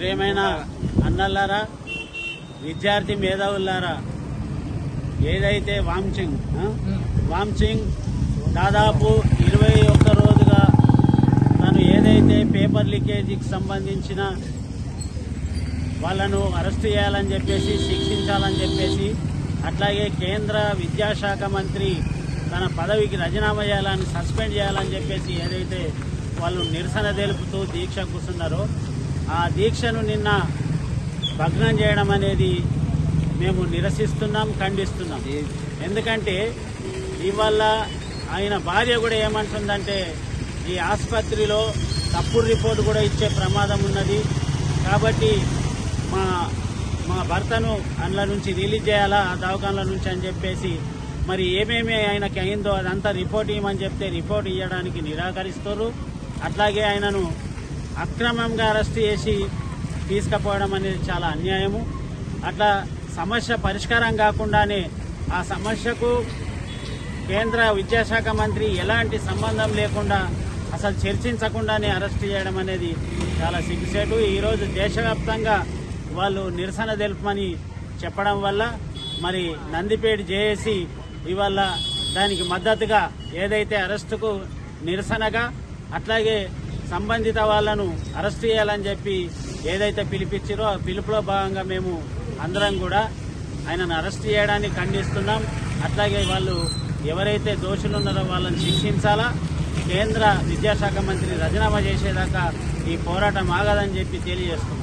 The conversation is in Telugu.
ప్రియమైన అన్నలారా, విద్యార్థి మేధావులారా, ఏదైతే వామ్చింగ్ దాదాపు 21 రోజుగా తను ఏదైతే పేపర్ లీకేజీకి సంబంధించిన వాళ్ళను అరెస్ట్ చేయాలని చెప్పేసి, శిక్షించాలని చెప్పేసి, అట్లాగే కేంద్ర విద్యాశాఖ మంత్రి తన పదవికి రాజీనామా చేయాలని, సస్పెండ్ చేయాలని చెప్పేసి ఏదైతే వాళ్ళు నిరసన తెలుపుతూ దీక్ష కూర్చున్నారో ఆ దీక్షను నిన్న భగ్నం చేయడం అనేది మేము నిరసిస్తున్నాం, ఖండిస్తున్నాం. ఎందుకంటే ఇవాళ ఆయన భార్య కూడా ఏమంటుందంటే ఈ ఆసుపత్రిలో తప్పుడు రిపోర్టు కూడా ఇచ్చే ప్రమాదం ఉన్నది, కాబట్టి మా భర్తను అందులో నుంచి రిలీజ్ చేయాలా ఆ దవాఖానల నుంచి అని చెప్పేసి, మరి ఏమేమి ఆయనకి అయిందో అదంతా రిపోర్ట్ ఇవ్వమని చెప్తే రిపోర్ట్ ఇవ్వడానికి నిరాకరిస్తారు. అట్లాగే ఆయనను అక్రమంగా అరెస్ట్ చేసి తీసుకుపోవడం అనేది చాలా అన్యాయము. అట్లా సమస్య పరిష్కారం కాకుండానే ఆ సమస్యకు కేంద్ర విద్యాశాఖ మంత్రి ఎలాంటి సంబంధం లేకుండా అసలు చర్చించకుండానే అరెస్ట్ చేయడం అనేది చాలా సిగ్గుసేటు. ఈరోజు దేశవ్యాప్తంగా వాళ్ళు నిరసన తెలుపమని చెప్పడం వల్ల మరి నందిపేట జేఏసీ ఇవాళ దానికి మద్దతుగా ఏదైతే అరెస్టుకు నిరసనగా, అట్లాగే సంబంధిత వాళ్లను అరెస్ట్ చేయాలని చెప్పి ఏదైతే పిలిపించారో ఆ పిలుపులో భాగంగా మేము అందరం కూడా ఆయనను అరెస్ట్ చేయడానికి ఖండిస్తున్నాం. అట్లాగే వాళ్ళు ఎవరైతే దోషులు ఉన్నారో వాళ్ళని శిక్షించాలా, కేంద్ర విద్యాశాఖ మంత్రి రాజీనామా చేసేదాకా ఈ పోరాటం ఆగదని చెప్పి తెలియజేస్తున్నాం.